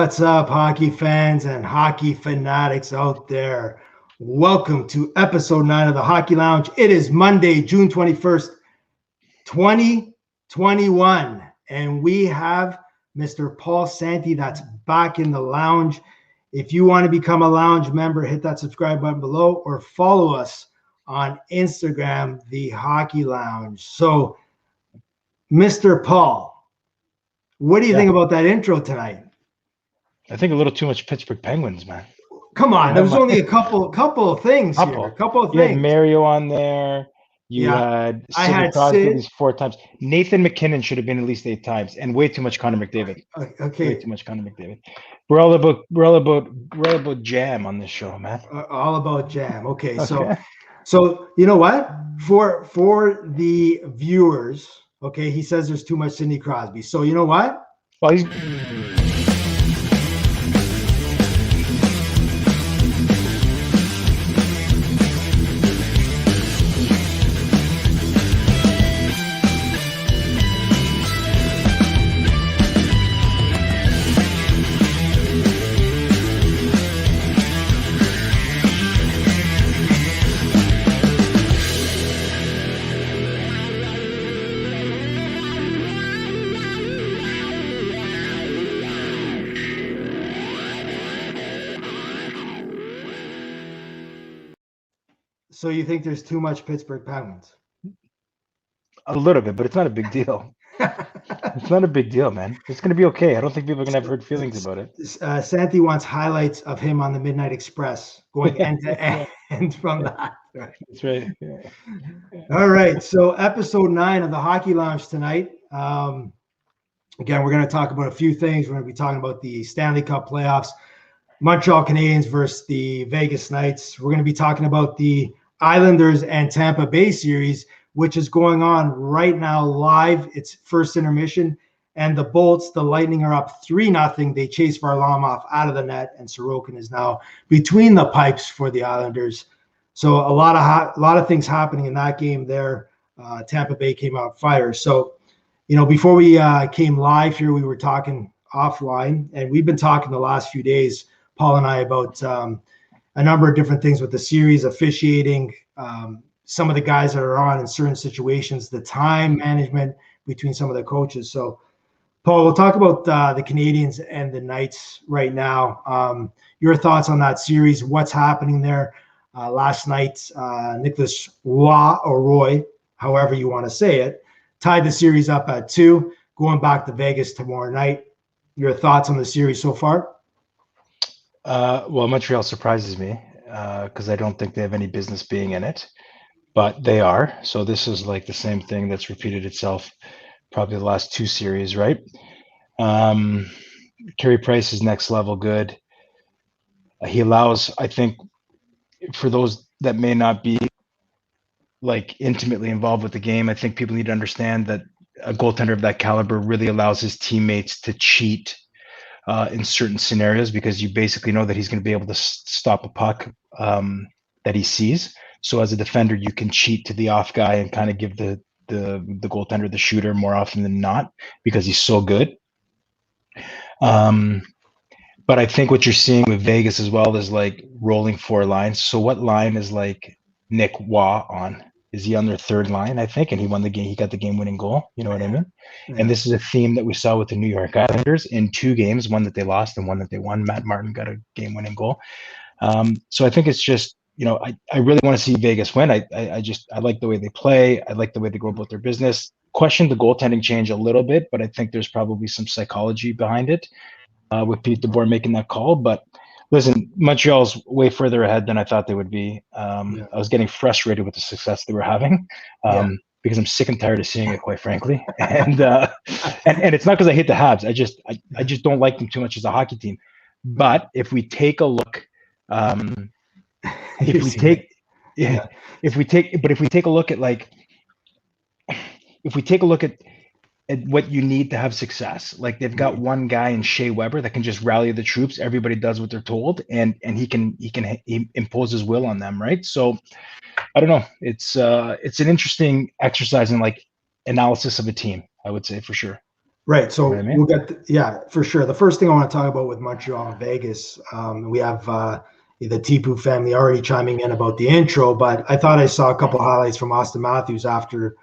What's up, hockey fans and hockey fanatics out there? Welcome to episode 9 of the Hockey Lounge. It is Monday, June 21st, 2021, and we have Mr. Paul Santi that's back in the lounge. If you want to become a lounge member, hit that subscribe button below or follow us on Instagram, the Hockey Lounge. So, Mr. Paul, what do you think about that intro tonight? I think a little too much Pittsburgh Penguins, man. Come on, there was only a couple of things here. A couple of you things. You had Mario on there. You had Sidney Crosby at least 4 times. Nathan McKinnon should have been at least 8 times, and way too much Connor McDavid. Okay. Way too much Connor McDavid. We're all about jam on this show, man. All about jam. Okay. So you know what? For the viewers, okay, he says there's too much Sidney Crosby. So you know what? Well, he's So you think there's too much Pittsburgh Penguins? a little bit, but it's not a big deal. It's not a big deal, man. It's going to be okay. I don't think people are going to have hurt feelings about it. Santi wants highlights of him on the Midnight Express going end to end from that. That's right. Yeah. All right. So episode 9 of the Hockey Lounge tonight. Again, we're going to talk about a few things. We're going to be talking about the Stanley Cup playoffs, Montreal Canadiens versus the Vegas Knights. We're going to be talking about the Islanders and Tampa Bay series, which is going on right now live. It's first intermission, and the Bolts, the Lightning, are up 3-0. They chase Varlamov out of the net, and Sorokin is now between the pipes for the Islanders. So a lot of things happening in that game there. Tampa Bay came out fire. So, before we came live here, we were talking offline, and we've been talking the last few days, Paul and I, about a number of different things with the series, officiating, some of the guys that are on in certain situations, the time management between some of the coaches. So, Paul, we'll talk about the Canadiens and the Knights right now. Your thoughts on that series, what's happening there. Last night, Nicholas Roy, however you want to say it, tied the series up at 2, going back to Vegas tomorrow night. Your thoughts on the series so far? Well, Montreal surprises me because I don't think they have any business being in it, but they are. So this is like the same thing that's repeated itself probably the last 2 series, right? Carey Price is next level good. He allows, I think, for those that may not be like intimately involved with the game, I think people need to understand that a goaltender of that caliber really allows his teammates to cheat in certain scenarios, because you basically know that he's going to be able to stop a puck that he sees. So as a defender, you can cheat to the off guy and kind of give the goaltender the shooter more often than not, because he's so good. But I think what you're seeing with Vegas as well is like rolling 4 lines. So what line is like Nick Waugh on? Is he on their 3rd line, I think? And he won the game. He got the game-winning goal. You know what I mean? Yeah. And this is a theme that we saw with the New York Islanders in 2 games, one that they lost and one that they won. Matt Martin got a game-winning goal. So I think it's just, I really want to see Vegas win. I like the way they play. I like the way they go about their business. Question the goaltending change a little bit, but I think there's probably some psychology behind it with Pete DeBoer making that call. But listen, Montreal's way further ahead than I thought they would be. I was getting frustrated with the success they were having because I'm sick and tired of seeing it, quite frankly. And it's not because I hate the Habs. I just don't like them too much as a hockey team. But if we take a look, if we take a look at what you need to have success, like they've got one guy in Shea Weber that can just rally the troops. Everybody does what they're told, and he impose his will on them, right? So I don't know. It's an interesting exercise in like analysis of a team, I would say, for sure. Right. So You know what I mean? we'll get, for sure. The first thing I want to talk about with Montreal and Vegas, we have the Tipu family already chiming in about the intro, but I thought I saw a couple highlights from Austin Matthews after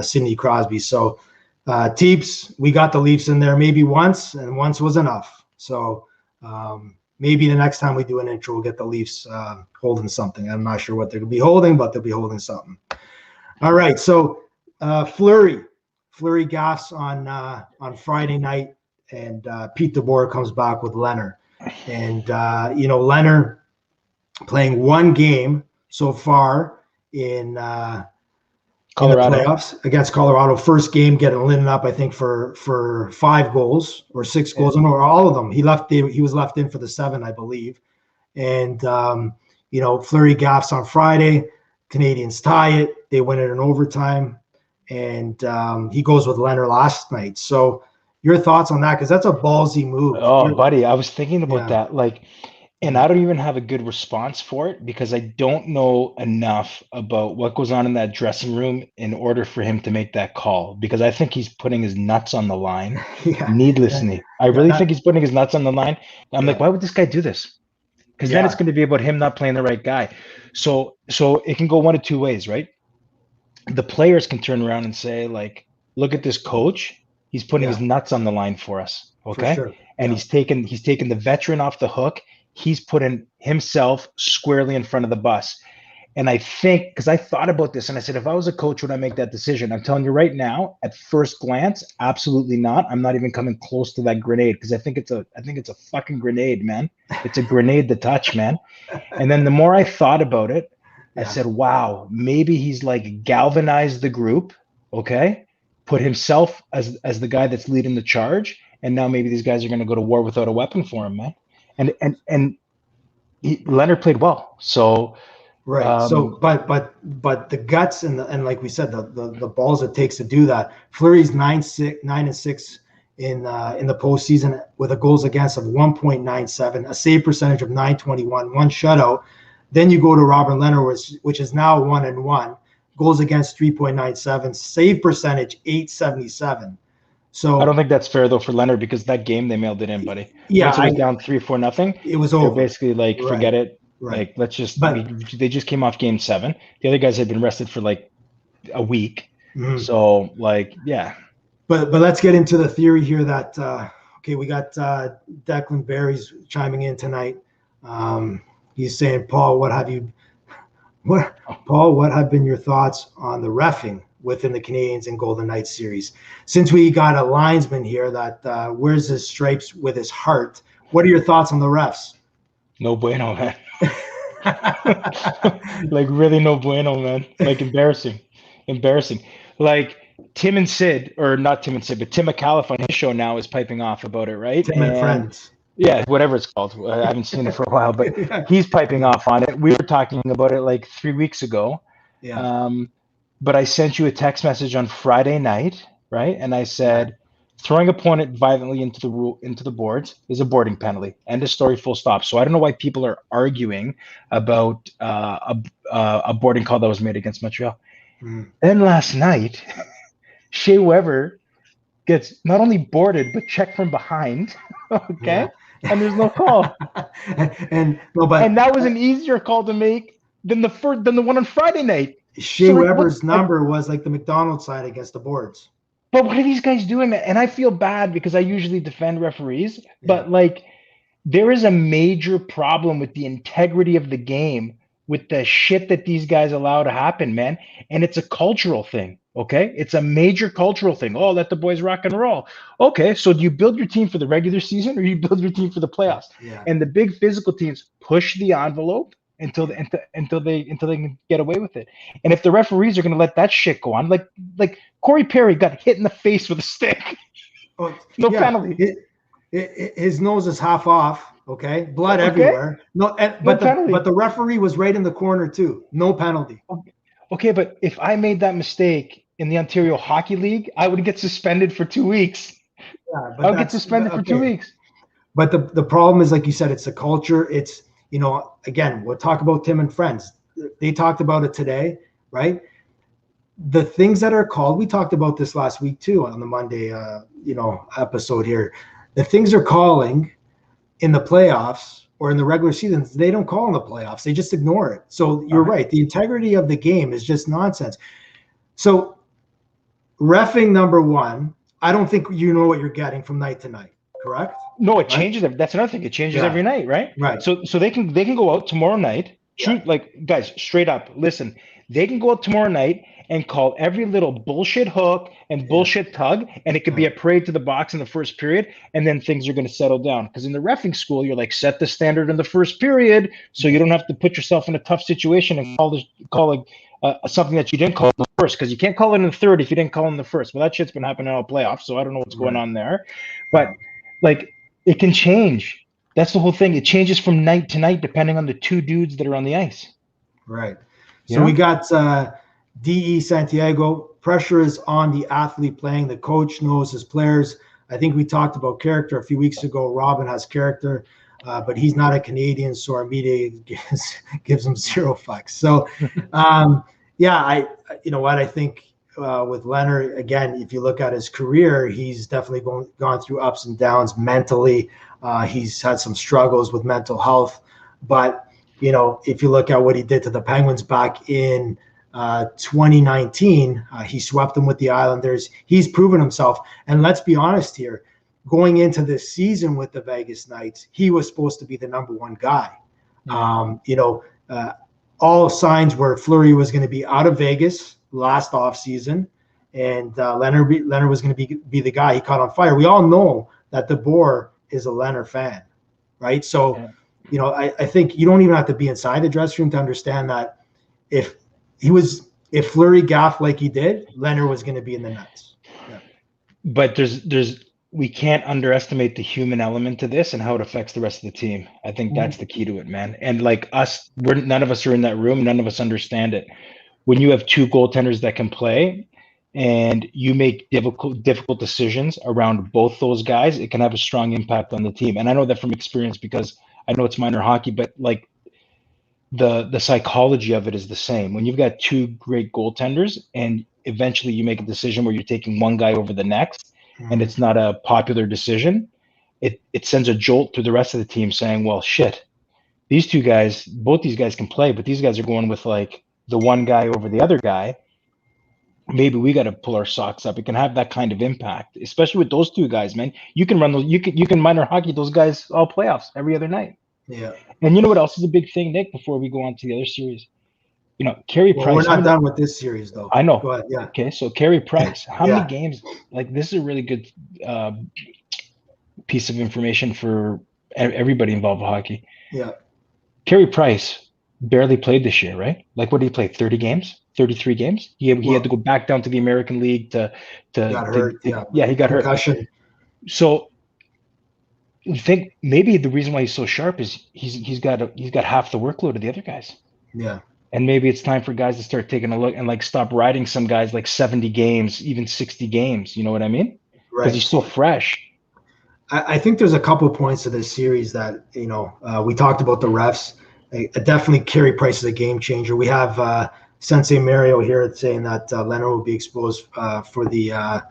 Sidney Crosby. So Teeps, we got the Leafs in there maybe once, and once was enough. So maybe the next time we do an intro, we'll get the Leafs holding something. I'm not sure what they're going to be holding, but they'll be holding something. All right. So Fleury gaffs on Friday night, and Pete DeBoer comes back with Leonard. And, Leonard playing one game so far in the playoffs against Colorado. First game getting lit up, I think, for 5 goals or 6 goals, or all of them. He was left in for the 7, I believe. And, Fleury gaffs on Friday. Canadians tie it. They win it in overtime. And he goes with Leonard last night. So your thoughts on that? Because that's a ballsy move. Oh, buddy, I was thinking about that. And I don't even have a good response for it because I don't know enough about what goes on in that dressing room in order for him to make that call. Because I think he's putting his nuts on the line needlessly. I really think he's putting his nuts on the line. I'm like, why would this guy do this? Because then it's going to be about him not playing the right guy. So it can go one of two ways, right? The players can turn around and say, like, look at this coach. He's putting his nuts on the line for us. Okay. For sure. And he's taken the veteran off the hook. He's putting himself squarely in front of the bus. And I think, because I thought about this and I said, if I was a coach, would I make that decision? I'm telling you right now, at first glance, absolutely not. I'm not even coming close to that grenade because I think it's a fucking grenade, man. It's a grenade to touch, man. And then the more I thought about it, I said, wow, maybe he's like galvanized the group, okay? Put himself as the guy that's leading the charge, and now maybe these guys are going to go to war without a weapon for him, man. And Leonard played well, so right. So, but the guts and like we said, the balls it takes to do that. Fleury's 9-6 in the postseason with a goals against of 1.97, a save percentage of 921, 1 shutout. Then you go to Robert Leonard, which is now 1-1, goals against 3.97, save percentage 877. So I don't think that's fair though for Leonard because that game they mailed it in, buddy. Yeah, once it was down 3-4-0. It was over. They're basically like, forget it. Right. Like, let's just. They just came off game 7. The other guys had been rested for like a week. Mm-hmm. So like, yeah. But let's get into the theory here that we got Declan Barry's chiming in tonight. He's saying, Paul, what have been your thoughts on the reffing within the Canadians and Golden Knights series? Since we got a linesman here that wears his stripes with his heart, what are your thoughts on the refs? No bueno, man. Like really no bueno, man. Like embarrassing. Like Tim and Sid, or not Tim and Sid, but Tim McAuliffe on his show now is piping off about it, right? Tim and Friends. Yeah, whatever it's called. I haven't seen it for a while, but he's piping off on it. We were talking about it like 3 weeks ago. Yeah. But I sent you a text message on Friday night, right? And I said, throwing opponent violently into the boards is a boarding penalty. End of story, full stop. So I don't know why people are arguing about a boarding call that was made against Montreal. Then last night, Shea Weber gets not only boarded but checked from behind. Okay. Yeah. And there's no call. and that was an easier call to make than the one on Friday night. Shea Weber's number was like the McDonald's side against the boards. But what are these guys doing? And I feel bad because I usually defend referees, but like there is a major problem with the integrity of the game with the shit that these guys allow to happen, man. And it's a cultural thing. Okay. It's a major cultural thing. Oh, let the boys rock and roll. Okay. So do you build your team for the regular season or you build your team for the playoffs? Yeah. And the big physical teams push the envelope until they can get away with it. And if the referees are going to let that shit go on, like Corey Perry got hit in the face with a stick. No penalty. His nose is half off. Okay. Blood everywhere. But the referee was right in the corner too. No penalty. Okay, but if I made that mistake in the Ontario Hockey League, I would get suspended for 2 weeks. Yeah, I would get suspended for 2 weeks. But the problem is, like you said, it's the culture. It's, again, we'll talk about Tim and Friends. They talked about it today, right? the things that are called, we talked about this last week too on the Monday, episode here. The things are calling in the playoffs or in the regular season, they don't call in the playoffs. They just ignore it. So you're right. The integrity of the game is just nonsense. So reffing number one, I don't think you know what you're getting from night to night, correct? No, it changes. That's another thing. It changes every night, right? Right. So they can go out tomorrow night. Like guys, straight up, listen. They can go out tomorrow night and call every little bullshit hook and bullshit tug, and it could be a parade to the box in the first period, and then things are going to settle down. Because in the reffing school, you're like, set the standard in the first period, so you don't have to put yourself in a tough situation and call something that you didn't call in the first, because you can't call it in the third if you didn't call it in the first. Well, that shit's been happening all playoffs, so I don't know what's going on there, but like it can change. That's the whole thing. It changes from night to night depending on the two dudes that are on the ice. Right. So we got D.E. Santiago. Pressure is on the athlete playing. The coach knows his players. I think we talked about character a few weeks ago. Robin has character, but he's not a Canadian, so our media gives him zero fucks. So, I think with Leonard, again, if you look at his career, he's definitely gone through ups and downs mentally. He's had some struggles with mental health, but if you look at what he did to the Penguins back in 2019, he swept them with the Islanders. He's proven himself. And let's be honest here, going into this season with the Vegas Knights, he was supposed to be the number one guy. All signs were Fleury was going to be out of Vegas last offseason, and Leonard was going to be the guy. He caught on fire. We all know that DeBoer is a Leonard fan, right? So, I think you don't even have to be inside the dressing room to understand that if Fleury gaffed like he did, Leonard was going to be in the Nets. Yeah. But we can't underestimate the human element to this and how it affects the rest of the team. I think that's the key to it, man. And like us, none of us are in that room. None of us understand it. When you have two goaltenders that can play and you make difficult decisions around both those guys, it can have a strong impact on the team. And I know that from experience because I know it's minor hockey, but like the psychology of it is the same. When you've got two great goaltenders and eventually you make a decision where you're taking one guy over the next and it's not a popular decision, it sends a jolt through the rest of the team saying, well, shit, both these guys can play, but these guys are going with like the one guy over the other guy. Maybe we got to pull our socks up. It can have that kind of impact, especially with those two guys, man. You can run those. You can minor hockey those guys all playoffs every other night. Yeah. And you know what else is a big thing, Nick? Before we go on to the other series, Carey Price. We're not done with this series, though. I know. Go ahead. Yeah. Okay, so Carey Price. How many games? Like this is a really good piece of information for everybody involved with hockey. Yeah. Carey Price barely played this year, right? Like, what did he play? 30 games? 33 games? He had to go back down to the American League to got hurt. He got Concussion. hurt. So you think maybe the reason why he's so sharp is he's got half the workload of the other guys. Yeah. And maybe it's time for guys to start taking a look and like stop riding some guys like 70 games, even 60 games. You know what I mean? Right. Because he's so fresh. I think there's a couple points to this series that, we talked about the refs. Definitely Carey Price is a game changer. We have Sensei Mario here saying that Leonard will be exposed for the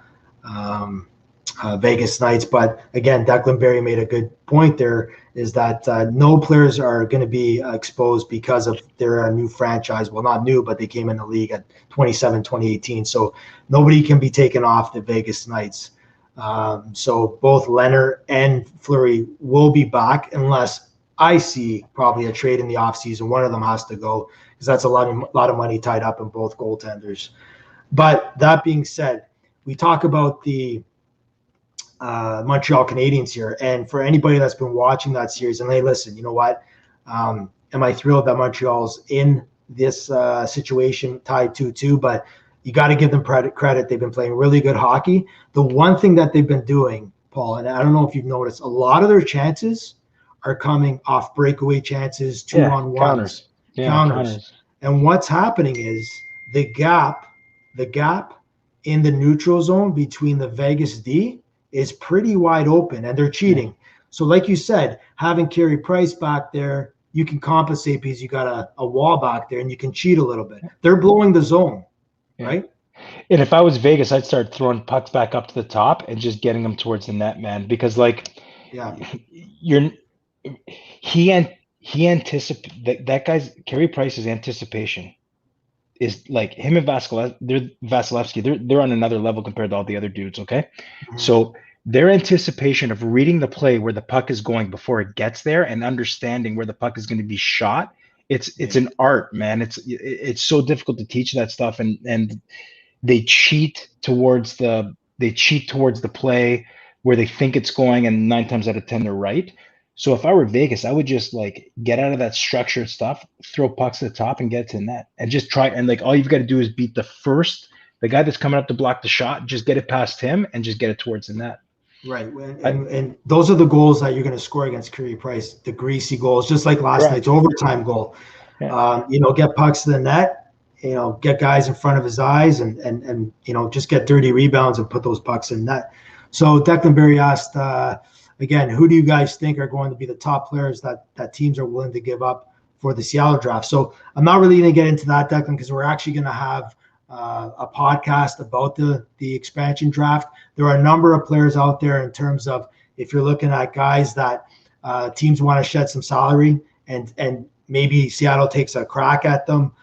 Vegas Knights. But again, Declan Berry made a good point there, is that no players are going to be exposed because of their new franchise. Well, not new, but they came in the league at 2018. So nobody can be taken off the Vegas Knights. So both Leonard and Fleury will be back unless I see probably a trade in the offseason. One of them has to go because that's a lot of money tied up in both goaltenders. But that being said, we talk about the Montreal Canadiens here. And for anybody that's been watching that series, and hey, listen, you know what? Am I thrilled that Montreal's in this situation tied 2-2? But you got to give them credit. They've been playing really good hockey. The one thing that they've been doing, Paul, and I don't know if you've noticed, a lot of their chances are coming off breakaway chances, two-on-ones, counters. And what's happening is the gap in the neutral zone between the Vegas D is pretty wide open, and they're cheating. So like you said, having Carey Price back there, you can compensate because you got a wall back there and you can cheat a little bit. They're blowing the zone, right? And if I was Vegas, I'd start throwing pucks back up to the top and just getting them towards the net, man. Because like, Yeah. you're he anticipate that guy's Carey Price's anticipation is like him and Vasilevsky. They're on another level compared to all the other dudes. Okay, so their anticipation of reading the play where the puck is going before it gets there and understanding where the puck is going to be shot. It's an art, man. It's so difficult to teach that stuff, and they cheat towards the play where they think it's going, and 9 times out of 10 they're right. So if I were Vegas, I would just like get out of that structured stuff, throw pucks to the top and get to the net, and just try. And like all you've got to do is beat the guy that's coming up to block the shot, just get it past him and just get it towards the net. Right. And those are the goals that you're going to score against Carey Price, the greasy goals, just like last night's overtime goal. Yeah. Get pucks to the net, get guys in front of his eyes and just get dirty rebounds and put those pucks in net. So Declan Berry asked, again, who do you guys think are going to be the top players that teams are willing to give up for the Seattle draft? So I'm not really going to get into that, Declan, because we're actually going to have a podcast about the expansion draft. There are a number of players out there in terms of if you're looking at guys that teams want to shed some salary and maybe Seattle takes a crack at them,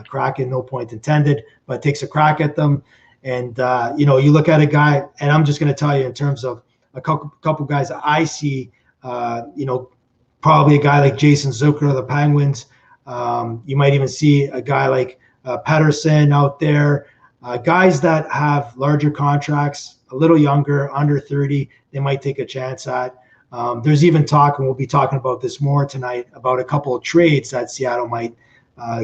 crack in no point intended, but takes a crack at them. And, you look at a guy, and I'm just going to tell you in terms of a couple guys that I see, probably a guy like Jason Zucker of the Penguins. You might even see a guy like Pettersson out there, guys that have larger contracts, a little younger, under 30, they might take a chance at. There's even talk, and we'll be talking about this more tonight, about a couple of trades that Seattle might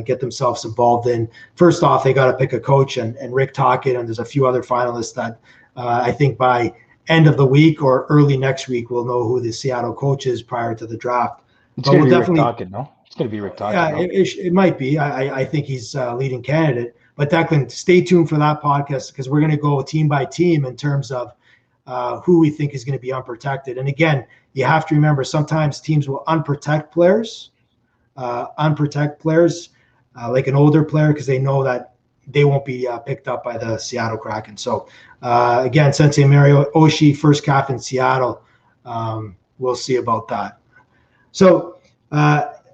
get themselves involved in. First off, they got to pick a coach, and Rick Tocchet, and there's a few other finalists that I think by end of the week or early next week, we'll know who the Seattle coach is prior to the draft. It's going to be Rick Tocchet, no? It's going to be Rick Tocchet. Yeah, no? It might be. I think he's leading candidate. But Declan, stay tuned for that podcast because we're going to go team by team in terms of who we think is going to be unprotected. And again, you have to remember sometimes teams will unprotect players like an older player because they know that they won't be picked up by the Seattle Kraken. So again, Sensei Mario Oshie, first cap in Seattle. We'll see about that. So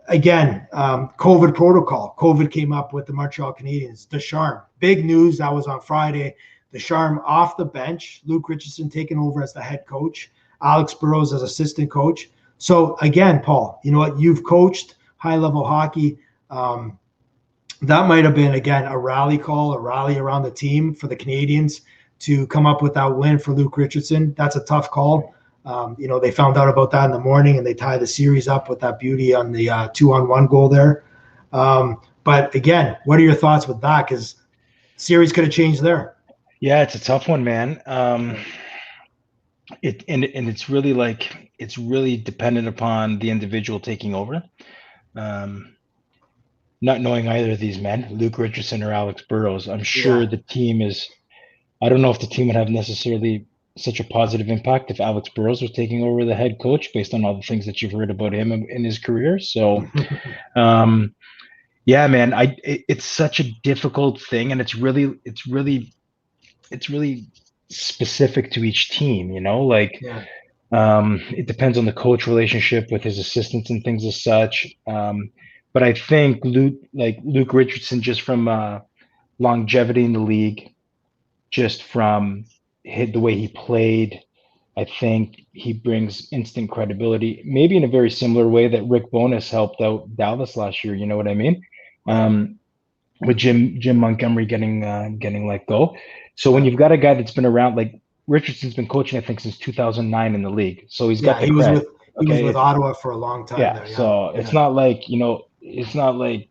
again, COVID protocol. COVID came up with the Montreal Canadiens. Deschamps, big news. That was on Friday. Deschamps off the bench. Luke Richardson taking over as the head coach. Alex Burrows as assistant coach. So again, Paul, you know what? You've coached high-level hockey. That might have been, again, a rally around the team for the Canadiens to come up with that win for Luke Richardson. That's a tough call. They found out about that in the morning, and they tied the series up with that beauty on the 2-on-1 goal there. But again, what are your thoughts with that? Because series could have changed there. Yeah, it's a tough one, man. It's really dependent upon the individual taking over. Not knowing either of these men, Luke Richardson or Alex Burrows, I'm sure the team is. I don't know if the team would have necessarily such a positive impact if Alex Burrows was taking over the head coach based on all the things that you've heard about him in his career. So, yeah, man, it's such a difficult thing, and it's really specific to each team, it depends on the coach relationship with his assistants and things as such. But I think Luke Richardson, just from longevity in the league, just from the way he played, I think he brings instant credibility, maybe in a very similar way that Rick Bowness helped out Dallas last year. You know what I mean? With Jim Montgomery getting let go. So when you've got a guy that's been around, like Richardson's been coaching, I think, since 2009 in the league. So he's got the cred. He was with Ottawa for a long time. Yeah. So it's not like, it's not like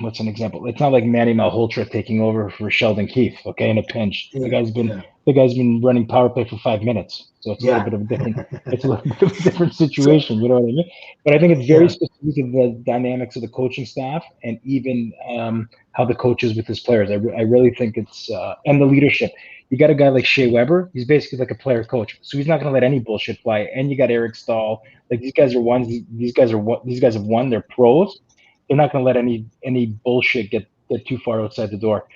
what's an example? It's not like Manny Malhotra taking over for Sheldon Keefe, in a pinch. The guy's been running power play for 5 minutes. So it's a little bit of a different situation, you know what I mean? But I think it's very specific to the dynamics of the coaching staff and even how the coach is with his players. I really think it's and the leadership. You got a guy like Shea Weber, he's basically like a player coach. So he's not going to let any bullshit fly. And you got Eric Stahl. Like these guys have won, they're pros. They're not going to let any bullshit get too far outside the door.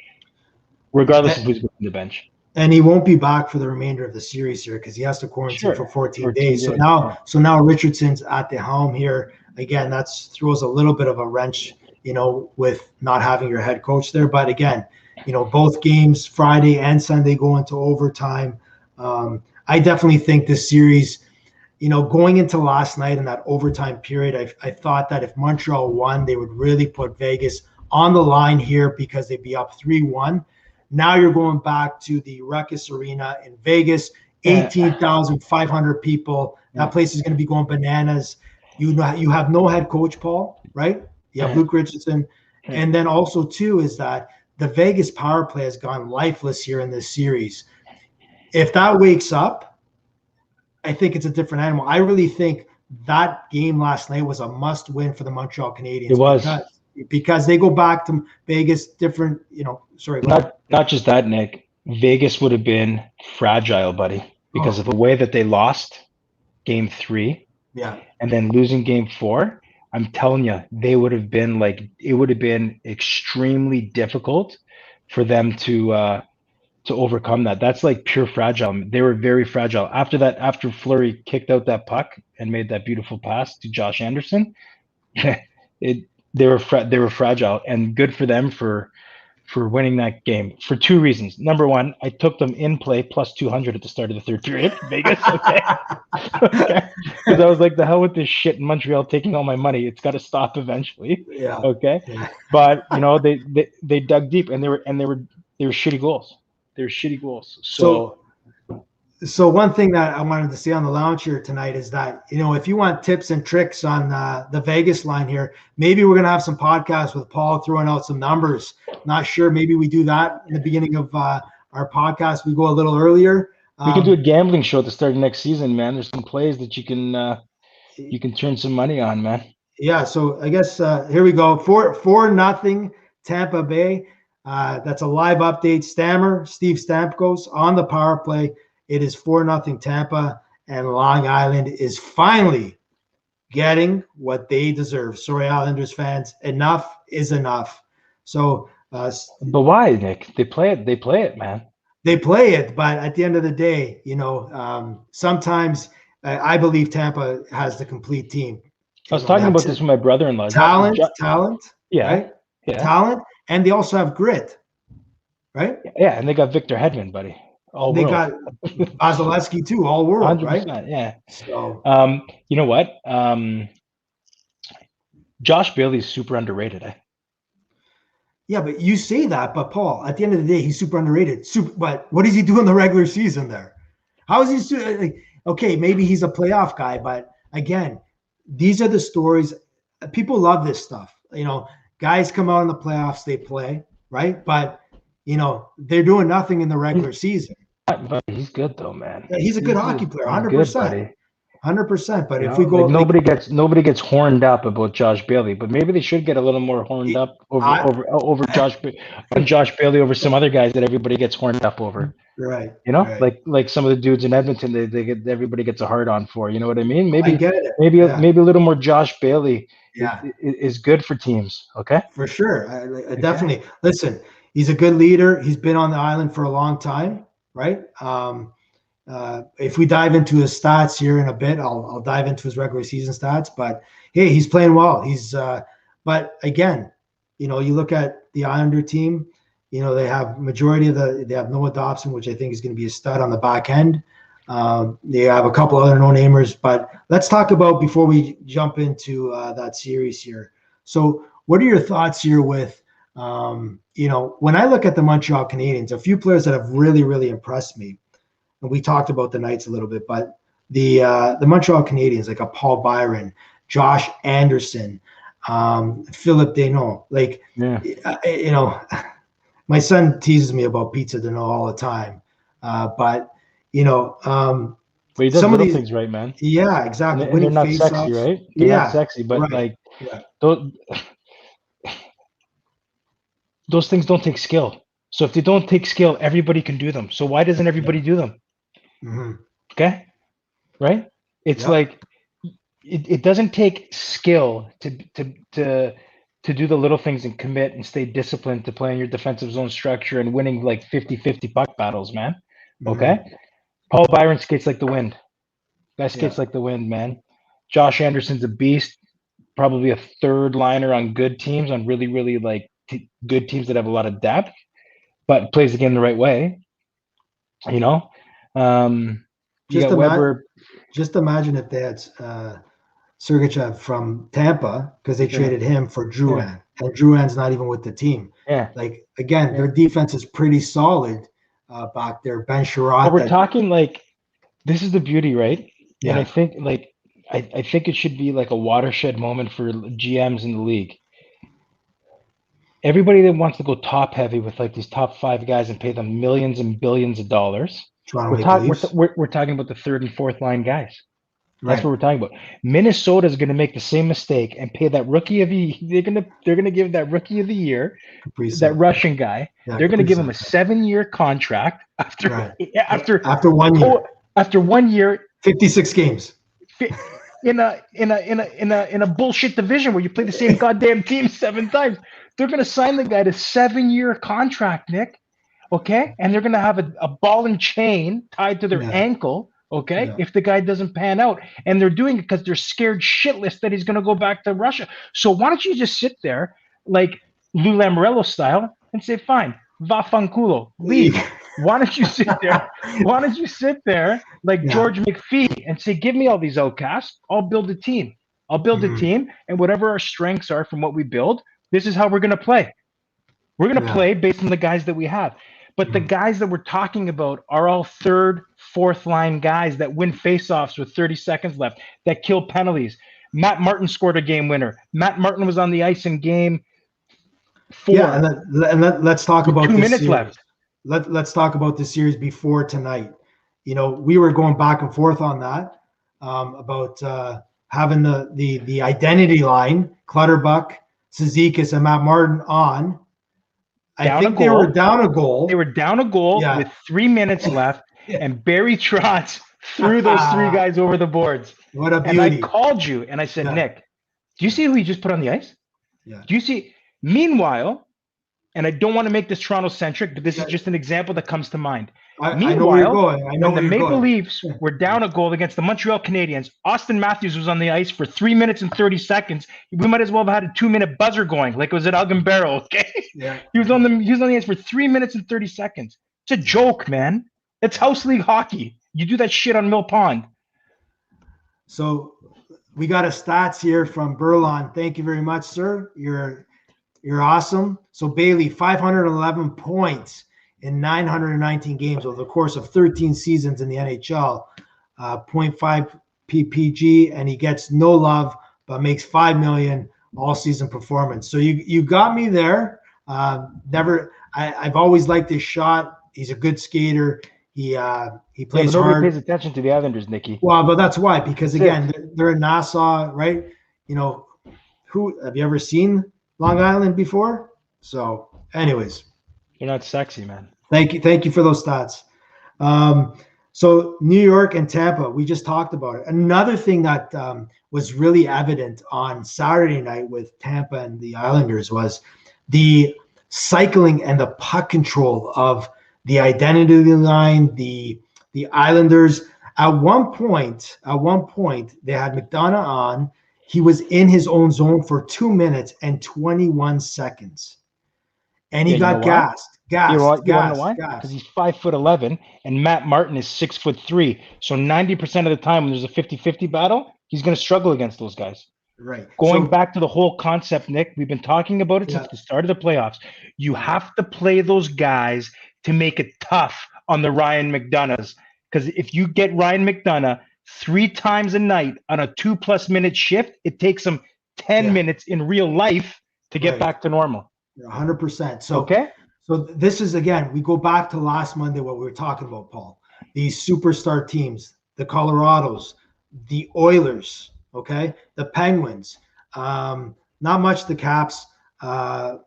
regardless of who's on the bench. And he won't be back for the remainder of the series here because he has to quarantine for 14 days. So now Richardson's at the helm here. Again, that throws a little bit of a wrench, with not having your head coach there. But again, both games, Friday and Sunday, go into overtime. I definitely think this series, going into last night in that overtime period, I thought that if Montreal won, they would really put Vegas on the line here because they'd be up 3-1. Now you're going back to the Ruckus Arena in Vegas, 18,500 people. That place is going to be going bananas. You have no head coach, Paul, right? You have Luke Richardson. And then also, too, is that the Vegas power play has gone lifeless here in this series. If that wakes up, I think it's a different animal. I really think that game last night was a must-win for the Montreal Canadiens. It was. Because they go back to Vegas different, Not just that, Nick. Vegas would have been fragile, buddy, because of the way that they lost game 3. Yeah. And then losing game 4. I'm telling you, they would have been it would have been extremely difficult for them to overcome that. That's like pure fragile. They were very fragile. After that, after Fleury kicked out that puck and made that beautiful pass to Josh Anderson, they were fragile, and good for them for winning that game for 2 reasons. Number one, I took them in play plus 200 at the start of the third period, Vegas. Okay, because I was like, the hell with this shit in Montreal taking all my money. It's got to stop eventually. Yeah. Okay. Yeah. But they dug deep, and they were shitty goals. They were shitty goals. So one thing that I wanted to see on the lounge here tonight is that, if you want tips and tricks on the Vegas line here, maybe we're going to have some podcasts with Paul throwing out some numbers. Not sure. Maybe we do that in the beginning of our podcast. We go a little earlier. We can do a gambling show at the start of next season, man. There's some plays that you can turn some money on, man. Yeah. So I guess here we go. 4-0 Tampa Bay. That's a live update. Steve Stamkos on the power play. It is 4-0 Tampa, and Long Island is finally getting what they deserve. Sorry, Islanders fans, enough is enough. So, but why, Nick? They play it, man. They play it, but at the end of the day, sometimes I believe Tampa has the complete team. I was talking about this with my brother-in-law. Talent, yeah, right? Yeah. Talent, and they also have grit, right? Yeah, and they got Victor Hedman, buddy. They got Vasilevsky too, all world, 100%, right? Yeah. So, you know what? Josh Bailey's super underrated. Yeah, but you say that, but Paul, at the end of the day, he's super underrated. But what does he do in the regular season there? How is he? Okay, maybe he's a playoff guy, but again, these are the stories. People love this stuff. Guys come out in the playoffs, they play, right? But they're doing nothing in the regular season. But he's good though, man. Yeah, he's a good hockey player, 100%. 100%. But if we go, nobody gets horned up about Josh Bailey, but maybe they should get a little more horned up over Josh Bailey over some other guys that everybody gets horned up over. Right. Right. Like some of the dudes in Edmonton, everybody gets a hard on for. You know what I mean? Maybe I get it. Maybe a little more Josh Bailey. Yeah, is good for teams. Okay. For sure. I definitely listen. He's a good leader. He's been on the island for a long time, right? If we dive into his stats here in a bit, I'll dive into his regular season stats. But hey, he's playing well. But again, you look at the Islander team. They have they have Noah Dobson, which I think is going to be a stud on the back end. They have a couple other no-namers. But let's talk about before we jump into that series here. So, what are your thoughts here with? When I look at the Montreal Canadiens, a few players that have really, really impressed me, and we talked about the Knights a little bit, but the Montreal Canadiens, like a Paul Byron, Josh Anderson, Philip Deneau, my son teases me about Pizza Deneau all the time, but he does some of these things right, man. Yeah, exactly. And they're not sexy, right? They're not sexy, but right. Those things don't take skill. So if they don't take skill, everybody can do them. So why doesn't everybody do them? Mm-hmm. Okay. Right. It's like, it doesn't take skill to to do the little things and commit and stay disciplined to playing your defensive zone structure and winning like 50-50 puck battles, man. Okay? Paul Byron skates like the wind. Guy skates like the wind, man. Josh Anderson's a beast. Probably a third liner on good teams, on really, really like good teams that have a lot of depth, but plays the game the right way. You know? You got Weber. Just imagine if they had Sergachev from Tampa, because they traded him for Drouin, and Drouin's not even with the team. Yeah. Like, again, their defense is pretty solid back there. Ben Sherratt. But we're talking like, this is the beauty, right? Yeah. And I think like, I think it should be like a watershed moment for GMs in the league. Everybody that wants to go top heavy with like these top 5 guys and pay them millions and billions of dollars. We're talking about the third and fourth line guys. That's what we're talking about. Minnesota is going to make the same mistake and pay that rookie of the. They're going to give that rookie of the year, that Russian guy. They're going to give him a 7-year contract after 1 year. After 1 year, 56 games. In a bullshit division where you play the same goddamn team 7 times. They're going to sign the guy to 7-year contract, Nick. Okay, and they're going to have a ball and chain tied to their ankle. Okay, if the guy doesn't pan out, and they're doing it because they're scared shitless that he's going to go back to Russia. So why don't you just sit there like Lou Lamoriello style and say, "Fine, va fanculo, leave." Why don't you sit there? Why don't you sit there like George McPhee and say, "Give me all these outcasts. I'll build a team. I'll build a team, and whatever our strengths are from what we build, this is how we're going to play. We're going to play based on the guys that we have." But the guys that we're talking about are all third, fourth line guys that win faceoffs with 30 seconds left, that kill penalties. Matt Martin scored a game winner. Matt Martin was on the ice in game 4. Yeah, and let's talk about 2 minutes left. Let's talk about the series before tonight. You know, we were going back and forth on that about having the identity line, Clutterbuck, Cizikas, and Matt Martin on. I think they were down a goal. They were down a goal with 3 minutes left, and Barry Trotz threw those 3 guys over the boards. What a beauty. And I called you, and I said, Nick, do you see who he just put on the ice? Yeah. Do you see? Meanwhile, and I don't want to make this Toronto-centric, but this is just an example that comes to mind. Meanwhile, when the Maple Leafs were down a goal against the Montreal Canadiens, Austin Matthews was on the ice for 3 minutes and 30 seconds. We might as well have had a 2-minute buzzer going, like it was at Elgin Barrel. Okay, he was on the ice for 3 minutes and 30 seconds. It's a joke, man. It's house league hockey. You do that shit on Mill Pond. So we got a stats here from Burlon. Thank you very much, sir. You're awesome. So Bailey, 511 points in 919 games over the course of 13 seasons in the NHL, 0.5 PPG, and he gets no love, but makes $5 million all-season performance. So you got me there. I've always liked his shot. He's a good skater. He plays hard. Nobody pays attention to the Islanders, Nicky. Well, but that's why, because again, they're in Nassau, right? You know, who have you ever seen Long Island before? So, anyways. You're not sexy, man. Thank you for those stats. So New York and Tampa, we just talked about it. Another thing that was really evident on Saturday night with Tampa and the Islanders was the cycling and the puck control of the identity line, the Islanders. At one point, they had McDonough on. He was in his own zone for 2 minutes and 21 seconds. And he got gassed. You want to know why? Because he's 5'11", and Matt Martin is 6'3". So 90% of the time when there's a 50-50 battle, he's going to struggle against those guys. Right. Going back to the whole concept, Nick, we've been talking about it since the start of the playoffs. You have to play those guys to make it tough on the Ryan McDonoughs. Because if you get Ryan McDonough 3 times a night on a 2+ minute shift, it takes him 10 minutes in real life to get back to normal. 100%. So this is, again, we go back to last Monday, what we were talking about, Paul. These superstar teams, the Colorados, the Oilers, okay, the Penguins, not much the Caps, the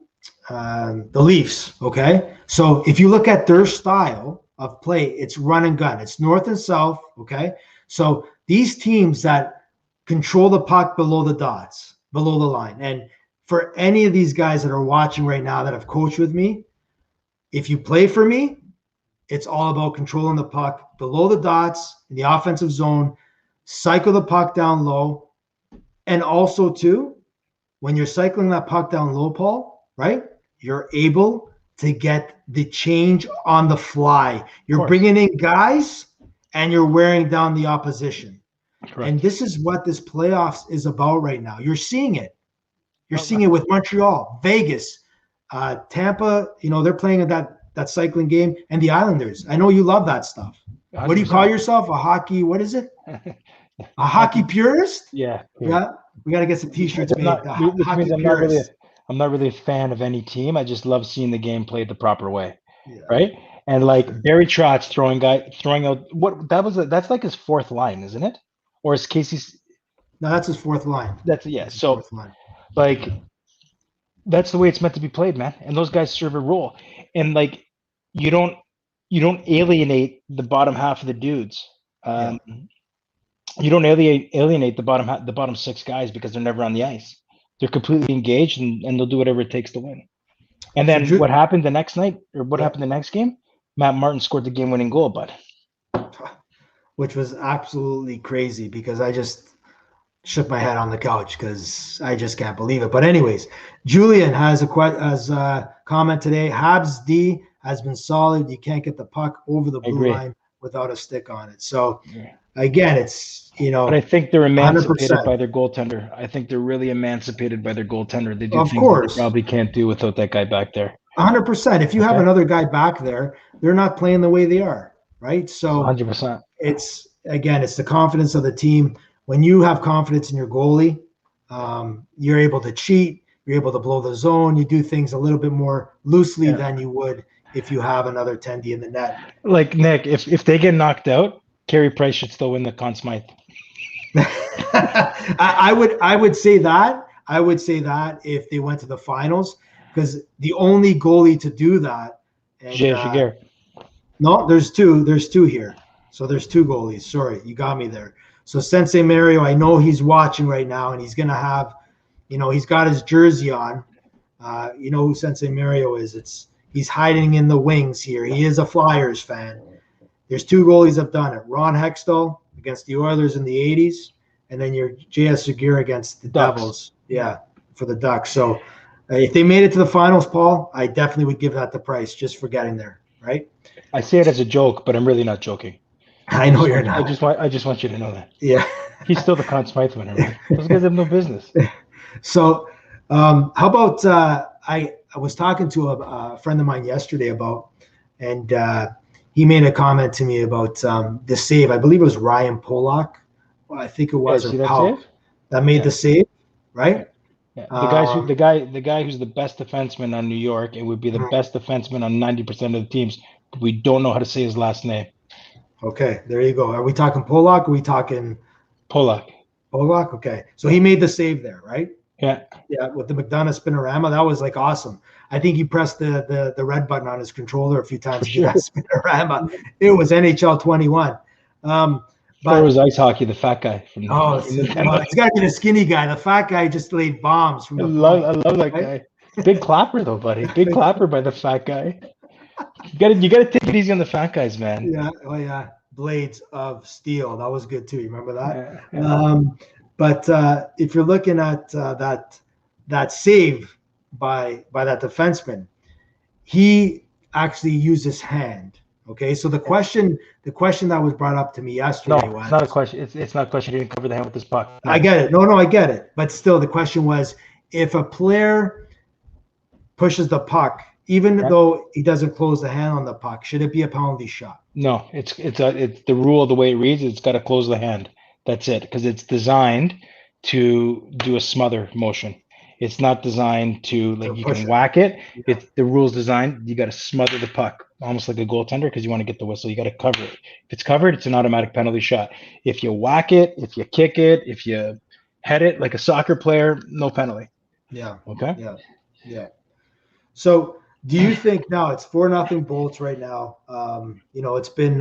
Leafs, okay? So if you look at their style of play, it's run and gun. It's north and south, okay? So these teams that control the puck below the dots, below the line, and for any of these guys that are watching right now that have coached with me, if you play for me, it's all about controlling the puck below the dots in the offensive zone, cycle the puck down low. And also, too, when you're cycling that puck down low, Paul, right, you're able to get the change on the fly. You're bringing in guys and you're wearing down the opposition. Correct. And this is what this playoffs is about right now. You're seeing it. You're seeing it with Montreal, Vegas, Tampa. They're playing that cycling game, and the Islanders. I know you love that stuff. 100%. What do you call yourself? A hockey? What is it? A hockey purist? Yeah. Yeah. We got to get some T-shirts made. Which means I'm not really a fan of any team. I just love seeing the game played the proper way, right? And like Barry Trotz throwing out that's like his fourth line, isn't it? Or is Casey's? No, that's his fourth line. So like that's the way it's meant to be played, man. And those guys serve a role, and like you don't alienate the bottom half of the dudes. You don't alienate the bottom six guys because they're never on the ice. They're completely engaged and they'll do whatever it takes to win. And then what happened the next night, or what happened the next game? Matt Martin scored the game-winning goal, bud. Which was absolutely crazy because I just shook my head on the couch because I just can't believe it. But anyways, Julian has a comment today. Habs D has been solid. You can't get the puck over the blue line without a stick on it. So again, it's But I think they're emancipated 100%. By their goaltender. I think they're really emancipated by their goaltender. They do things they probably can't do without that guy back there. 100%. If you have another guy back there, they're not playing the way they are, right? So 100%. It's the confidence of the team. When you have confidence in your goalie, you're able to cheat. You're able to blow the zone. You do things a little bit more loosely than you would if you have another tendy in the net. Like Nick, if they get knocked out, Carey Price should still win the Conn Smythe. I would say that. I would say that if they went to the finals, because the only goalie to do that. No, there's two. There's two here. So there's two goalies. Sorry, you got me there. So Sensei Mario, I know he's watching right now, and he's gonna have, he's got his jersey on. You know who Sensei Mario is? He's hiding in the wings here. He is a Flyers fan. There's two goalies that have done it. Ron Hextall against the Oilers in the 80s, and then your J.S. Segura against the Devils. Yeah, for the Ducks. So if they made it to the finals, Paul, I definitely would give that the price just for getting there, right? I say it as a joke, but I'm really not joking. I know you're not. I just want you to know that. Yeah. He's still the Conn Smythe winner, man. Those guys have no business. So how about I was talking to a friend of mine yesterday and he made a comment to me about the save. I believe it was Ryan Pollock. Well, I think it was that made the save, right? Yeah. The guy who's the best defenseman on New York and would be the best defenseman on 90% of the teams. We don't know how to say his last name. Okay, there you go. Are we talking Pollock? Or are we talking Pollock? Pollock. Okay, so he made the save there, right? Yeah. Yeah, with the McDonough spinorama, that was like awesome. I think he pressed the red button on his controller a few times. Sure. That spinorama. It was NHL 21. But it was ice hockey, the fat guy. It's got to be the skinny guy. The fat guy just laid bombs. I love that guy. Big clapper though, buddy. Big clapper by the fat guy. You gotta take it easy on the fat guys, man. Yeah. Oh yeah. Blades of Steel. That was good too. You remember that? Yeah. But if you're looking at that save by that defenseman, he actually used his hand. Okay, so the question that was brought up to me yesterday was, it's not a question. It's not a question. He didn't cover the hand with this puck. No. I get it. No, I get it. But still, the question was, if a player pushes the puck, even though he doesn't close the hand on the puck, should it be a penalty shot? No, it's the rule. The way it reads, it's got to close the hand. That's it, because it's designed to do a smother motion. It's not designed to you can whack it. Yeah. It's the rules designed. You got to smother the puck, almost like a goaltender, because you want to get the whistle. You got to cover it. If it's covered, it's an automatic penalty shot. If you whack it, if you kick it, if you head it like a soccer player, no penalty. Yeah. Okay. Yeah. So, do you think now it's 4-0 Bolts right now? It's been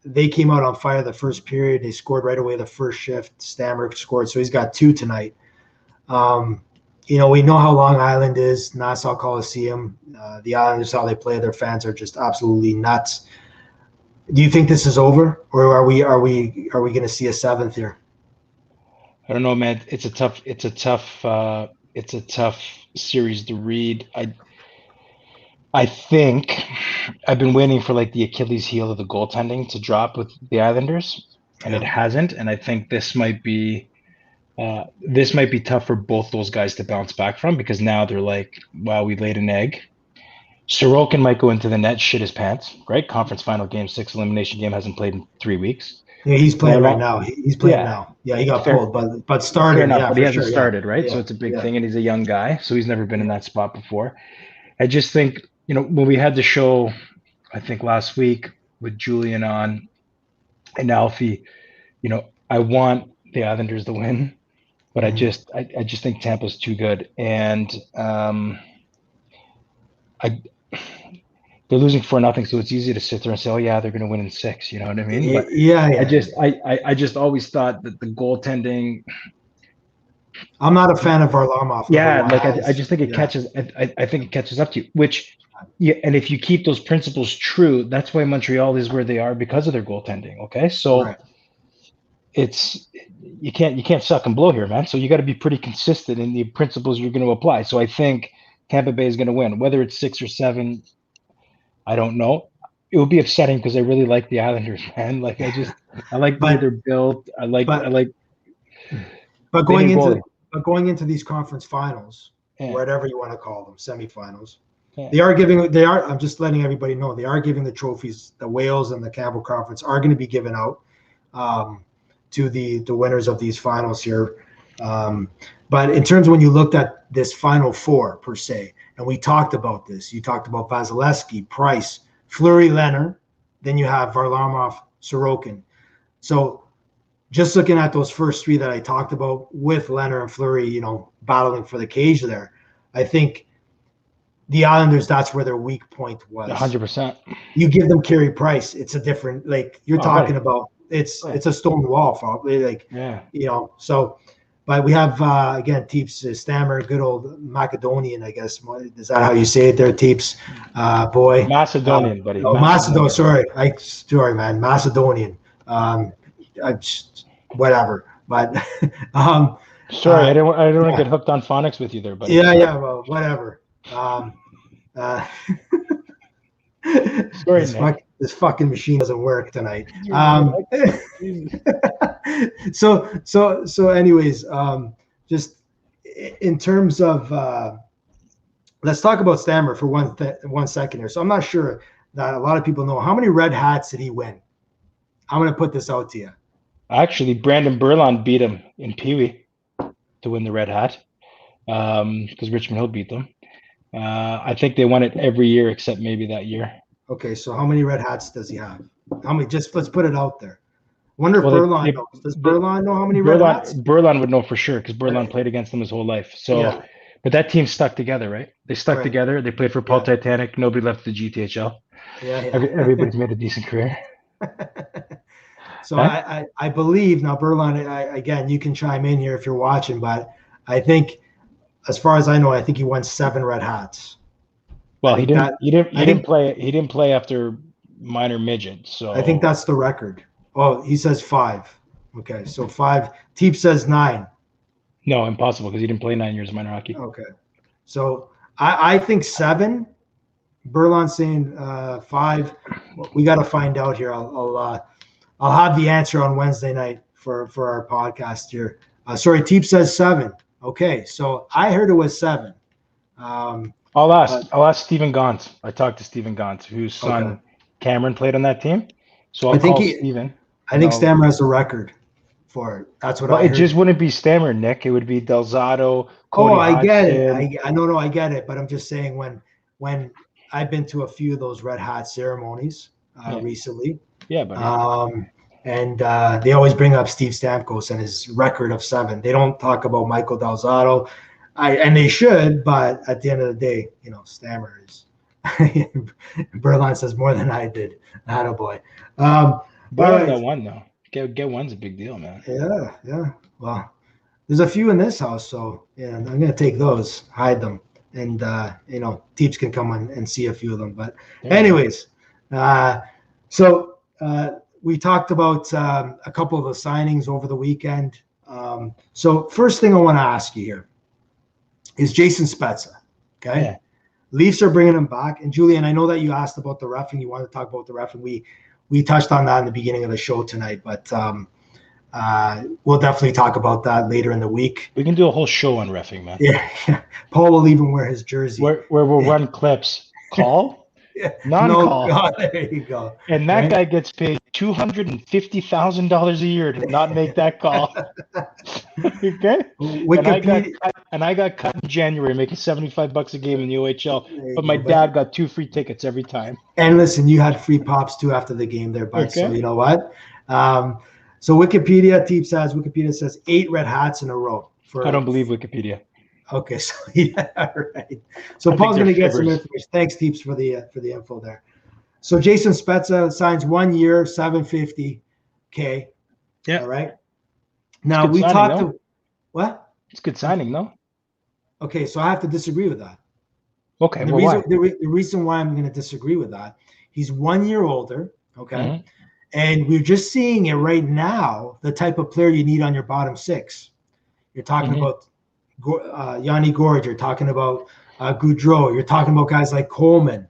they came out on fire the first period. They scored right away the first shift. Stammer scored, so he's got 2 tonight. we know how Long Island is, Nassau Coliseum. The Islanders, how they play, their fans are just absolutely nuts. Do you think this is over, or are we going to see a seventh here? I don't know, man. It's a tough series to read. I think I've been waiting for like the Achilles heel of the goaltending to drop with the Islanders, and it hasn't. And I think this might be tough for both those guys to bounce back from, because now they're like, wow, we laid an egg. Sorokin might go into the net, shit his pants, right? Conference final game 6 elimination game, hasn't played in 3 weeks. Yeah, he's playing right now. He's playing now. Yeah, he got pulled, but started. Fair enough, yeah, but he hasn't started, right? Yeah. So it's a big thing, and he's a young guy, so he's never been in that spot before. I just think, when we had the show, I think last week with Julian on and Alfie, I want the Islanders to win, but I just think Tampa's too good, and they're losing 4-0, so it's easy to sit there and say, "Oh yeah, they're going to win in 6." You know what I mean? But I just always thought that the goaltending. I'm not a fan of Varlamov. Yeah, like I just think it catches. I think it catches up to you. Which, and if you keep those principles true, that's why Montreal is where they are, because of their goaltending. Okay, so it's you can't suck and blow here, man. So you got to be pretty consistent in the principles you're going to apply. So I think Tampa Bay is going to win, whether it's 6 or 7. I don't know. It would be upsetting because I really like the Islanders, man. Like I like the way they're built. I like. But going into these conference finals, whatever you want to call them, semifinals, I'm just letting everybody know, they are giving the trophies. The Wales and the Campbell Conference are going to be given out to the winners of these finals here. But in terms of when you looked at this Final Four per se, and we talked about this, you talked about Vasilevsky, Price, Fleury, Leonard, then you have Varlamov, Sorokin. So just looking at those first 3 that I talked about with Leonard and Fleury, battling for the cage there, I think the Islanders, that's where their weak point was. 100%. You give them Carey Price, it's a different, like you're talking about, it's a stone wall, like, so. But we have, again, Teeps Stammer, good old Macedonian, I guess. Is that how you say it there, Teeps? Boy. Macedonian, buddy. Macedonian. Sorry, man. Macedonian. Whatever. But sorry, I don't want to get hooked on phonics with you there, buddy. Yeah. Well, whatever. Sorry, this fucking machine doesn't work tonight. So anyways, just in terms of let's talk about Stammer for 1 second here. So I'm not sure that a lot of people know, how many red hats did he win? I'm going to put this out to you. Actually, Brandon Berlon beat him in Pee Wee to win the red hat, because Richmond Hill beat them. I think they won it every year except maybe that year. Okay, so how many red hats does he have? How many? Just let's put it out there. Wonder if Berlon knows. Does Berlon know how many red hats? Berlon would know for sure, because Berlon played against them his whole life. So, but that team stuck together, right? They stuck together. They played for Paul Titanic. Nobody left the GTHL. Everybody's made a decent career. So I believe now Berlon. Again, you can chime in here if you're watching, but I think, as far as I know, I think he won 7 red hats. Well, he didn't play after minor midget. So I think that's the record. Oh, he says 5. Okay, so 5. Teep says 9. No, impossible, because he didn't play 9 years of minor hockey. Okay, so I think 7. Berlon's saying 5. We got to find out here. I'll have the answer on Wednesday night for our podcast here. Sorry, Teep says 7. Okay, so I heard it was 7. I'll ask Stephen Gaunt. I talked to Stephen Gaunt, whose son Cameron played on that team. So I'll call Stephen. I think Stammer has a record for it. That's what I heard. It just wouldn't be Stammer, Nick. It would be Delzato, Cody I get it. Hodgson. I get it. But I'm just saying, when I've been to a few of those red hat ceremonies recently. Yeah, buddy. And they always bring up Steve Stamkos and his record of 7. They don't talk about Michael Delzato. And they should, but at the end of the day, Stammer is. Berlon says more than I did. Attaboy. But got one though. Get one's a big deal, man. Yeah. Well, there's a few in this house, so yeah, I'm gonna take those, hide them, and Teeps can come on and see a few of them. But anyways, so we talked about a couple of the signings over the weekend. So first thing I want to ask you here is Jason Spezza. Okay, Yeah. Leafs are bringing him back, and Julian, I know that you asked about the reffing. You wanted to talk about the reffing. We touched on that in the beginning of the show tonight, but we'll definitely talk about that later in the week. We can do a whole show on reffing, man. Yeah. Paul will even wear his jersey. Where we'll run clips. Call? Non-call. No, there you go. And that guy gets paid $250,000 a year to not make that call. Okay? And I got cut in January, making $75 a game in the OHL. But my dad got 2 free tickets every time. And listen, you had free pops too after the game there, bud. Okay. So you know what? So Wikipedia says 8 red hats in a row. I don't believe Wikipedia. Okay, so yeah, right. So Paul's going to get some information. Thanks, Teeps, for the info there. So Jason Spezza signs 1 year, $750K. Yeah. All right. Now we talked to what? It's good signing, no? Okay, so I have to disagree with that. Okay. The reason why I'm going to disagree with that, he's 1 year older. Okay. Mm-hmm. And we're just seeing it right now, the type of player you need on your bottom 6. You're talking about Yanni Gorge, you're talking about Goudreau, you're talking about guys like Coleman.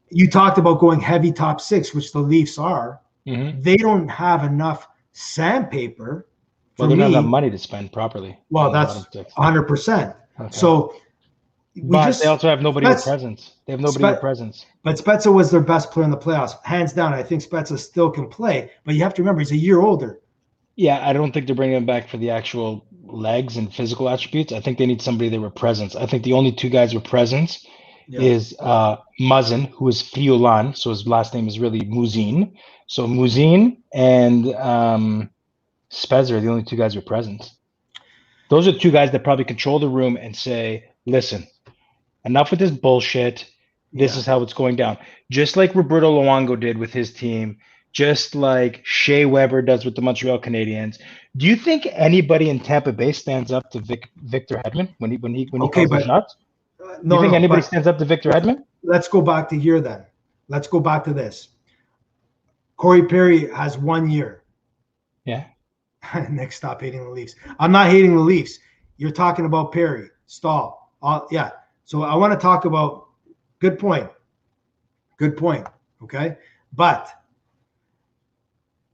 You talked about going heavy top 6, which the Leafs are. They don't have enough sandpaper. Well, they don't have money to spend properly. Well, that's 100%. Okay. So, they also have nobody with presence. They have nobody with presence. But Spezza was their best player in the playoffs, hands down. I think Spezza still can play, but you have to remember he's a year older. Yeah, I don't think they're bringing him back for the actual legs and physical attributes. I think they need somebody there with presence. I think the only 2 guys with presence is Muzzin, who is Friolan, so his last name is really Muzin. So Muzin and Spezza are the only 2 guys with presence. Those are 2 guys that probably control the room and say, listen, enough with this bullshit. This is how it's going down. Just like Roberto Luongo did with his team, just like Shea Weber does with the Montreal Canadiens. Do you think anybody in Tampa Bay stands up to Victor Hedman when he calls the shots? Do you think anybody stands up to Victor Hedman? Let's go back to here then. Let's go back to this. Corey Perry has 1 year. Yeah. Nick, stop hating the Leafs. I'm not hating the Leafs. You're talking about Perry, Stahl. Yeah. So I want to talk about good point. Good point. Okay. But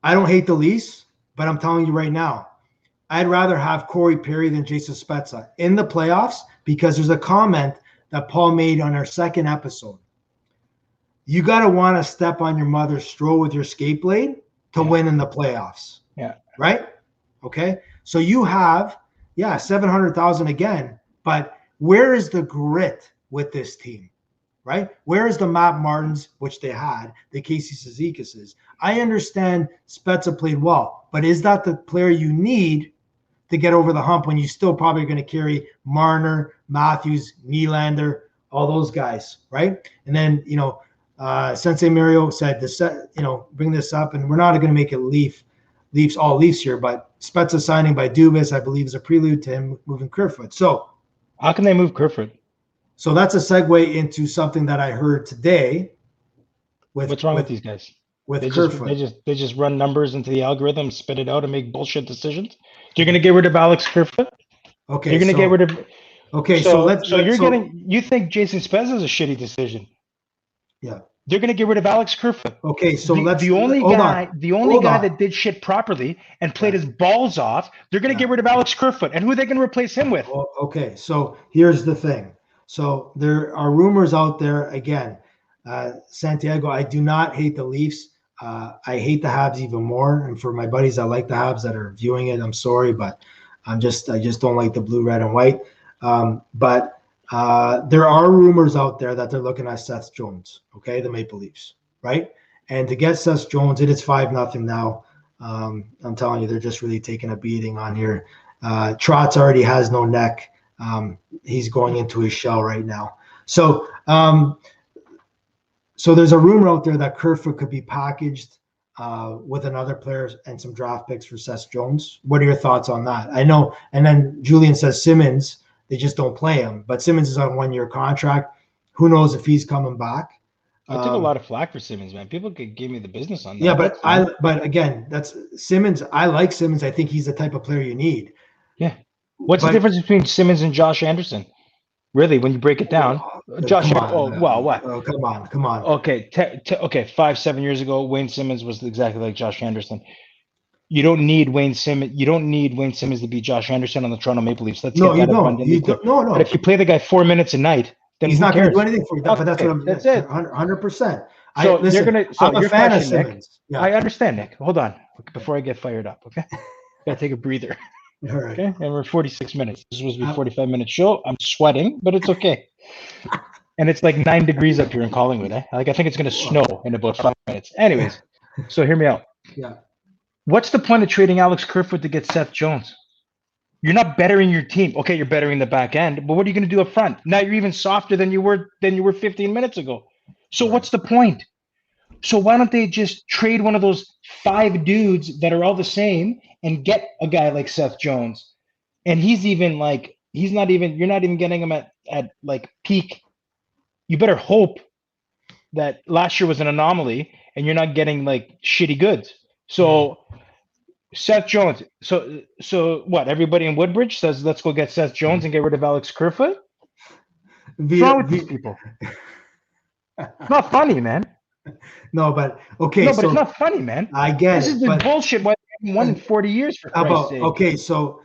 I don't hate the Leafs, but I'm telling you right now, I'd rather have Corey Perry than Jason Spezza in the playoffs because there's a comment that Paul made on our second episode. You got to want to step on your mother's straw with your skate blade to win in the playoffs. Yeah. Right? Okay. So you have, 700,000 again, but where is the grit with this team? Right? Where is the Matt Martins, which they had, the Casey Cizicases? I understand Spezza played well, but is that the player you need to get over the hump when you still probably going to carry Marner, Matthews, Nylander, all those guys, right? And then, Sensei Mario said, bring this up, and we're not going to make it Leafs all Leafs here, but Spezza signing by Dubas, I believe, is a prelude to him moving Kerfoot. So how can they move Kerfoot? So that's a segue into something that I heard today. What's wrong with these guys? They just run numbers into the algorithm, spit it out, and make bullshit decisions. You're going to get rid of Alex Kerfoot? Okay. You're going to get rid of. Okay. You think Jason Spezza is a shitty decision? Yeah. They're going to get rid of Alex Kerfoot. Okay. So the only guy that did shit properly and played his balls off. They're going to get rid of Alex Kerfoot, and who are they going to replace him with? Okay. So here's the thing. So there are rumors out there again. Santiago, I do not hate the Leafs. I hate the Habs even more. And for my buddies that like the Habs that are viewing it, I'm sorry, but I just don't like the blue, red, and white. But there are rumors out there that they're looking at Seth Jones, okay, the Maple Leafs, right? And to get Seth Jones, it is 5-0 now. I'm telling you, they're just really taking a beating on here. Trotz already has no neck. He's going into his shell right now. So there's a rumor out there that Kerfoot could be packaged with another player and some draft picks for Seth Jones. What are your thoughts on that? I know. And then Julian says Simmons, they just don't play him. But Simmons is on a 1-year contract. Who knows if he's coming back? I took a lot of flack for Simmons, man. People could give me the business on that. Yeah, but again, that's Simmons. I like Simmons. I think he's the type of player you need. Yeah. What's the difference between Simmons and Josh Anderson? Really, when you break it down, Josh. What? Oh, come on. Okay, 5-7 years ago, Wayne Simmons was exactly like Josh Anderson. You don't need Wayne Simmons. You don't need Wayne Simmons to beat Josh Anderson on the Toronto Maple Leafs. Let's get that abundantly clear. No. But if you play the guy 4 minutes a night, then he's not going to do anything for you. But that's it. 100%. So I'm a fan of Simmons. Yeah. I understand, Nick. Hold on, before I get fired up. Okay, gotta take a breather. All right. Okay, and we're 46 minutes. This was a 45-minute show. I'm sweating, but it's okay. And it's like 9 degrees up here in Collingwood. I think it's going to snow in about 5 minutes. Anyways, so hear me out. Yeah. What's the point of trading Alex Kerfoot to get Seth Jones? You're not bettering your team. Okay, you're bettering the back end, but what are you going to do up front? Now you're even softer than you were 15 minutes ago. So what's the point? So why don't they just trade one of those 5 dudes that are all the same and get a guy like Seth Jones? And you're not even getting him at like peak. You better hope that last year was an anomaly and you're not getting like shitty goods. So Seth Jones. So what? Everybody in Woodbridge says let's go get Seth Jones and get rid of Alex Kerfoot. What's wrong with these people? It's not funny, man. No, but okay. No, but it's not funny, man. I get this is the bullshit. Why they haven't won in 40 years for Christ's sake. Okay, so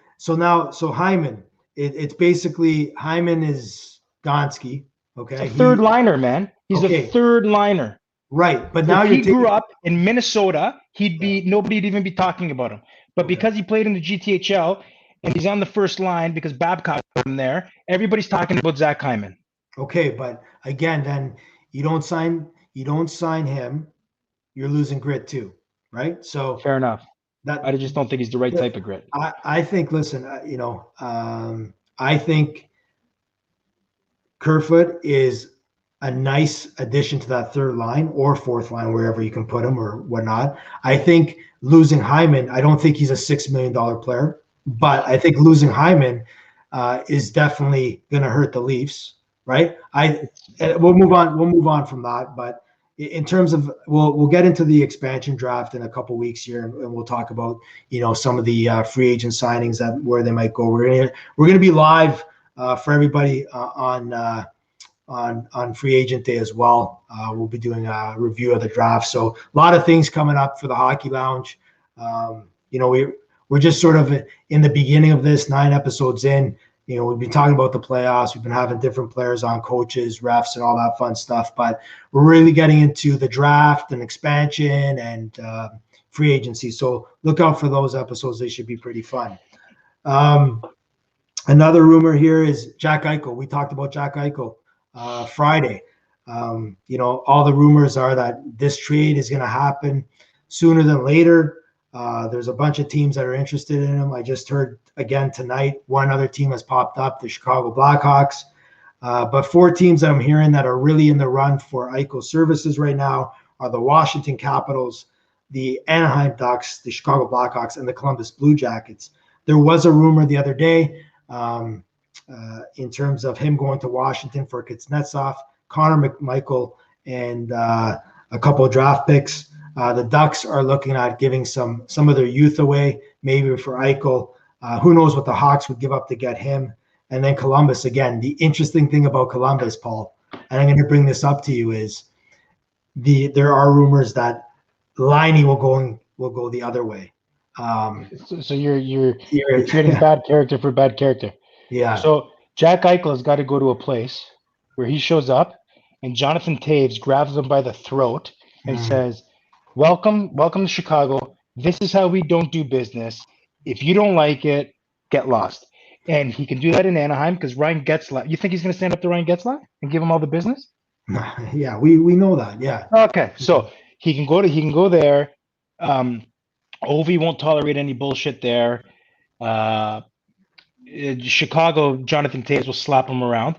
Hyman. It's basically Hyman is Gonski. Okay, he's a third liner, man. He's a third liner. Right, but now if he grew up in Minnesota, nobody'd even be talking about him. But because he played in the GTHL and he's on the first line because Babcock put him there, everybody's talking about Zach Hyman. Okay, but again, then you don't sign him, you're losing grit too, right? So fair enough. I just don't think he's the right type of grit. I think. Listen, I think Kerfoot is a nice addition to that third line or fourth line, wherever you can put him or whatnot. I think losing Hyman, I don't think he's a $6 million player, but I think losing Hyman is definitely going to hurt the Leafs, right? We'll move on from that, but in terms of we'll get into the expansion draft in a couple weeks here, and we'll talk about some of the free agent signings where they might go. We're gonna be live for everybody on free agent day as well. We'll be doing a review of the draft. So a lot of things coming up for the Hockey Lounge. We're just sort of in the beginning of this, 9 episodes in. We've been talking about the playoffs. We've been having different players on, coaches, refs, and all that fun stuff. But we're really getting into the draft and expansion and free agency. So look out for those episodes. They should be pretty fun. Another rumor here is Jack Eichel. We talked about Jack Eichel Friday. All the rumors are that this trade is going to happen sooner than later. There's a bunch of teams that are interested in him. I just heard again tonight, one other team has popped up, the Chicago Blackhawks. But 4 teams that I'm hearing that are really in the run for Eichel services right now are the Washington Capitals, the Anaheim Ducks, the Chicago Blackhawks, and the Columbus Blue Jackets. There was a rumor the other day in terms of him going to Washington for Kuznetsov, Connor McMichael, and a couple of draft picks. The Ducks are looking at giving some of their youth away, maybe for Eichel. Who knows what the Hawks would give up to get him. And then Columbus, again, the interesting thing about Columbus, Paul, and I'm going to bring this up to you, is there are rumors that Laine will go the other way. So you're trading bad character for bad character. Yeah. So Jack Eichel has got to go to a place where he shows up and Jonathan Taves grabs him by the throat and says, Welcome to Chicago. This is how we don't do business. If you don't like it, get lost. And he can do that in Anaheim because Ryan Getzlaf. You think he's going to stand up to Ryan Getzlaf and give him all the business? Yeah, we know that. Yeah. Okay, so he can go there. Ovi won't tolerate any bullshit there. Chicago, Jonathan Taves will slap him around.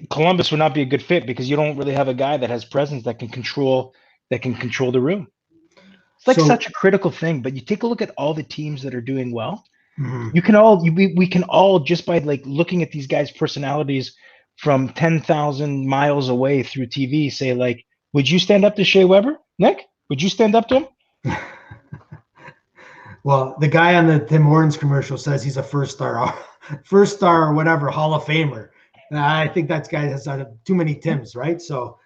Columbus would not be a good fit because you don't really have a guy that has presence that can control the room. It's like So such a critical thing, but you take a look at all the teams that are doing well. mhm. You can all we can all just by like looking at these guys' personalities from 10,000 miles away through TV say like, would you stand up to Shea Weber, Nick? Would you stand up to him? Well, the guy on the Tim Hortons commercial says he's a first star or whatever Hall of Famer. I think that guy has too many Tims, right? So,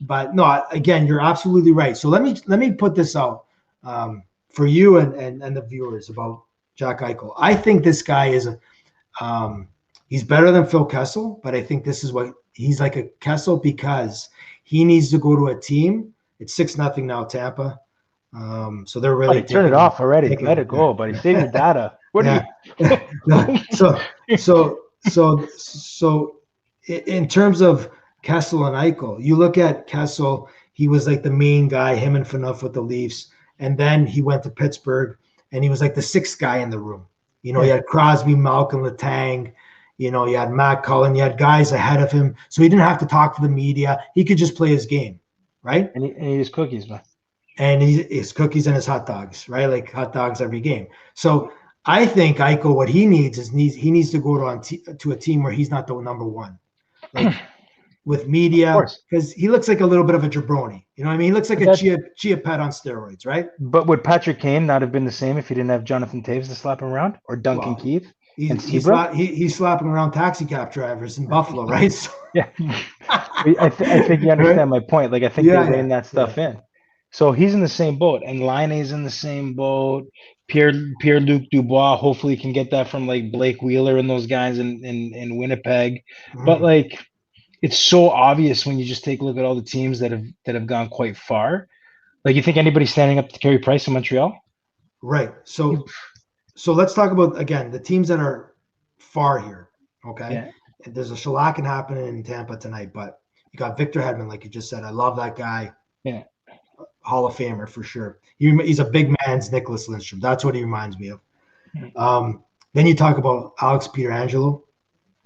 but no, again, you're absolutely right. So let me put this out for you and the viewers about Jack Eichel. I think this guy is he's better than Phil Kessel, but I think this is what he's like a Kessel because he needs to go to a team. It's 6-0 now, Tampa. So they're really turn it off already. Let it go, buddy. Save your data. What are you? No, so in terms of Kessel and Eichel, you look at Kessel. He was like the main guy, him and Phaneuf with the Leafs, and then he went to Pittsburgh, and he was like the sixth guy in the room. You had Crosby, Malkin, Letang. You had Matt Cullen. You had guys ahead of him, so he didn't have to talk to the media. He could just play his game, right? And he eats cookies, man. And his cookies and his hot dogs, right? Like hot dogs every game. So I think Eichel, what he needs is he needs to go to a team where he's not the number one, like with media, because he looks like a little bit of a jabroni. You know what I mean? He looks like a chia pet on steroids, right? But would Patrick Kane not have been the same if he didn't have Jonathan Taves to slap him around or Duncan Keith? He's slapping around taxi cab drivers in Buffalo, right? So, yeah, I think you understand my point. Like I think they rein that stuff in. So he's in the same boat, and Laine's in the same boat. Pierre-Luc Dubois hopefully can get that from like Blake Wheeler and those guys in Winnipeg. But like it's so obvious when you just take a look at all the teams that have gone quite far. Like you think anybody's standing up to Carey Price in Montreal? Right. So let's talk about again the teams that are far here. Okay. Yeah. There's a shellacking happening in Tampa tonight, but you got Victor Hedman, like you just said. I love that guy. Yeah. Hall of Famer for sure. He's a big man's Nicholas Lindstrom. That's what he reminds me of. Then you talk about Alex Pietrangelo.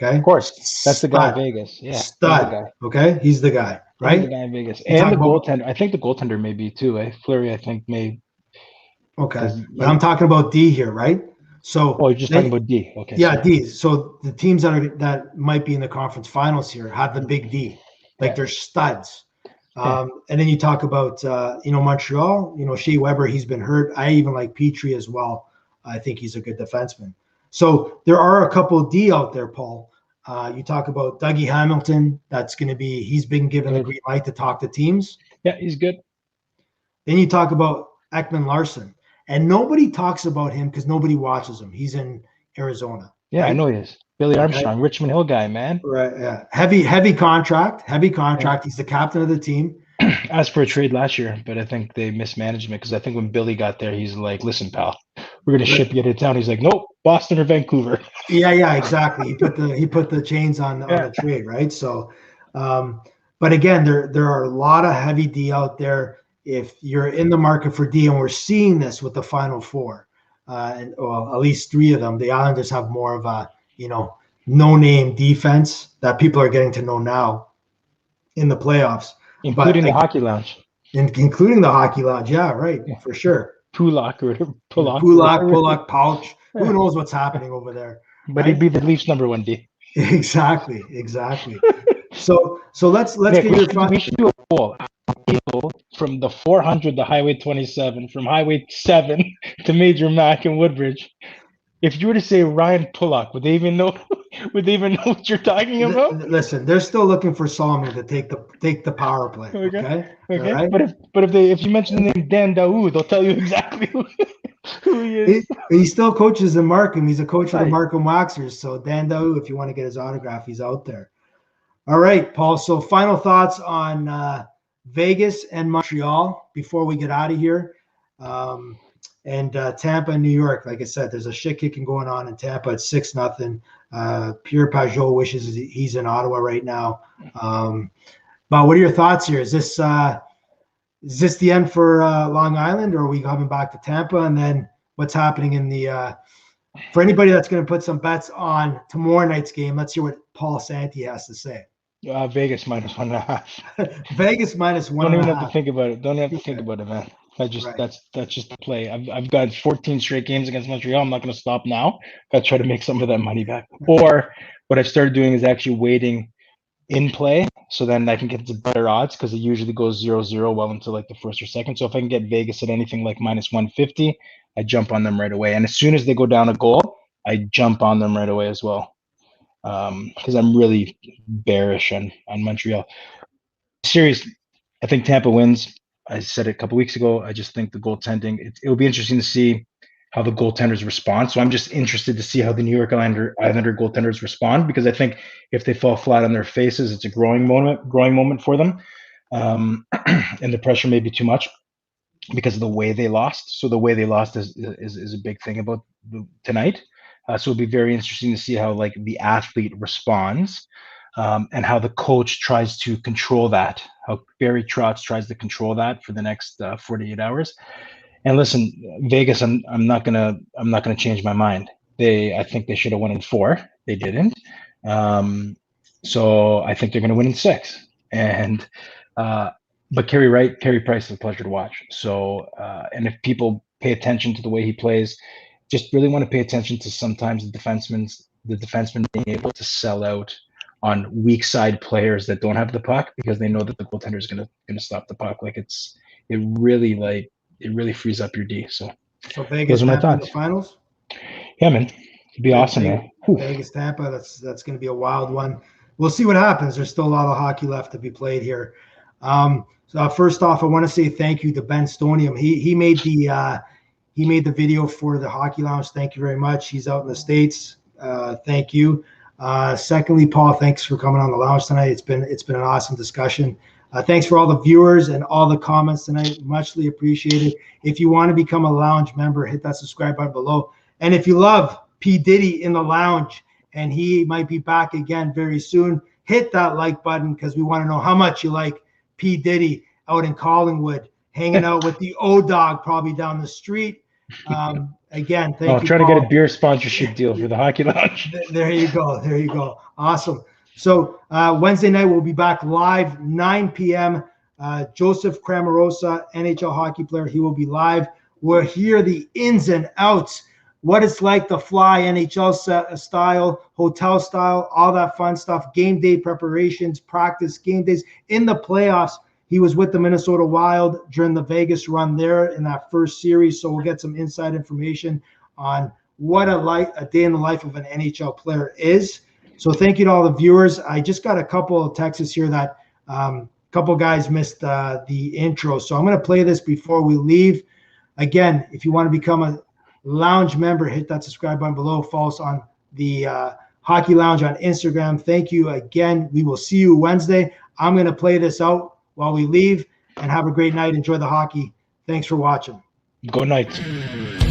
Okay. Of course. That's the guy in Vegas. Yeah. Stud. Okay. He's the guy, right? He's the guy in Vegas. And the goaltender. I think the goaltender may be too, eh? Fleury, I think, may. Okay. But I'm talking about D here, right? So you're just talking about D. Okay. Yeah, sorry. D. So the teams that might be in the conference finals here have the big D. Like they're studs. And then you talk about, Montreal, Shea Weber, he's been hurt. I even like Petrie as well. I think he's a good defenseman. So there are a couple of D out there, Paul. You talk about Dougie Hamilton. He's been given the green light to talk to teams. Yeah, he's good. Then you talk about Ekman Larson. And nobody talks about him because nobody watches him. He's in Arizona. Yeah, right? I know he is. Billy Armstrong, Richmond Hill guy, man. Right. Yeah. Heavy contract. Yeah. He's the captain of the team. Asked for a trade last year, but I think they mismanaged him because I think when Billy got there, he's like, "Listen, pal, we're gonna ship you to town." He's like, "Nope, Boston or Vancouver." Yeah, exactly. He put the chains on the trade, right? So, but again, there are a lot of heavy D out there. If you're in the market for D, and we're seeing this with the Final Four, and at least three of them, the Islanders have more of a no-name defense that people are getting to know now in the playoffs. Including the Hockey Lounge. Including the Hockey Lounge, yeah, right, for sure. Pulak, Pouch. Who knows what's happening over there? But he'd be the Leafs number one D. Exactly. So let's Nick, get your thoughts. We should do a poll. People from the 400 to Highway 27, from Highway 7 to Major Mac and Woodbridge. If you were to say Ryan Pulak, would they even know? Would they even know what you're talking about? Listen, they're still looking for Solomon to take the power play. Okay. Right? But if you mention the name Dan Daoud, they'll tell you exactly who he is. He still coaches in Markham. He's a coach for the Markham Waxers. So Dan Daoud, if you want to get his autograph, he's out there. All right, Paul. So final thoughts on Vegas and Montreal before we get out of here. And Tampa and New York, like I said, there's a shit kicking going on in Tampa. It's 6-0. Pierre Pajot wishes he's in Ottawa right now. But what are your thoughts here? Is this the end for Long Island, or are we coming back to Tampa? And then what's happening in the for anybody that's going to put some bets on tomorrow night's game? Let's hear what Paul Santi has to say. Vegas -1.5. Vegas -1.5. Don't even have to think about it. Don't have to think about it, man. Right. That's just the play. I've got 14 straight games against Montreal. I'm not going to stop now. Got to try to make some of that money back. Or what I've started doing is actually waiting in play, so then I can get to better odds because it usually goes 0-0 well into like the first or second. So if I can get Vegas at anything like -150, I jump on them right away. And as soon as they go down a goal, I jump on them right away as well. Because I'm really bearish on Montreal. Series, I think Tampa wins. I said it a couple weeks ago. I just think the goaltending. It will be interesting to see how the goaltenders respond. So I'm just interested to see how the New York Islander goaltenders respond, because I think if they fall flat on their faces, it's a growing moment for them, and the pressure may be too much because of the way they lost. So the way they lost is a big thing about tonight. So it'll be very interesting to see how like the athlete responds, and how the coach tries to control that. How Barry Trotz tries to control that for the next 48 hours. And listen, Vegas, I'm not gonna change my mind. I think they should have won in 4. They didn't. So I think they're gonna win in 6. And but Carey Price is a pleasure to watch. So and if people pay attention to the way he plays, just really want to pay attention to sometimes the defensemen being able to sell out on weak side players that don't have the puck, because they know that the goaltender is gonna stop the puck. Like it really frees up your D. So Vegas those are my Tampa in the thoughts. finals. Yeah, man, it'd be awesome, man. Vegas Tampa. That's going to be a wild one. We'll see what happens. There's still a lot of hockey left to be played here. So first off, I want to say thank you to Ben Stonium. He made the video for the Hockey Lounge. Thank you very much. He's out in the States. Thank you. Secondly, Paul, thanks for coming on the lounge tonight. It's been an awesome discussion. Thanks for all the viewers and all the comments tonight. Muchly appreciated. If you want to become a lounge member, hit that subscribe button below. And if you love P. Diddy in the lounge, and he might be back again very soon, hit that like button, because we want to know how much you like P. Diddy out in Collingwood, hanging out with the O-Dog probably down the street. Again, thank you, trying Paul. to get a beer sponsorship deal for the Hockey Lounge. There you go. Awesome. So Wednesday night, we'll be back live, 9 p.m. Joseph Cramarosa, NHL hockey player, he will be live. We'll hear the ins and outs, what it's like to fly NHL style, hotel style, all that fun stuff, game day preparations, practice, game days. In the playoffs, he was with the Minnesota Wild during the Vegas run there in that first series, so we'll get some inside information on what a day in the life of an NHL player is. So thank you to all the viewers. I just got a couple of texts here that a couple guys missed the intro, so I'm going to play this before we leave. Again, if you want to become a lounge member, hit that subscribe button below. Follow us on the Hockey Lounge on Instagram. Thank you again. We will see you Wednesday. I'm going to play this out while we leave, and have a great night. Enjoy the hockey. Thanks for watching. Good night.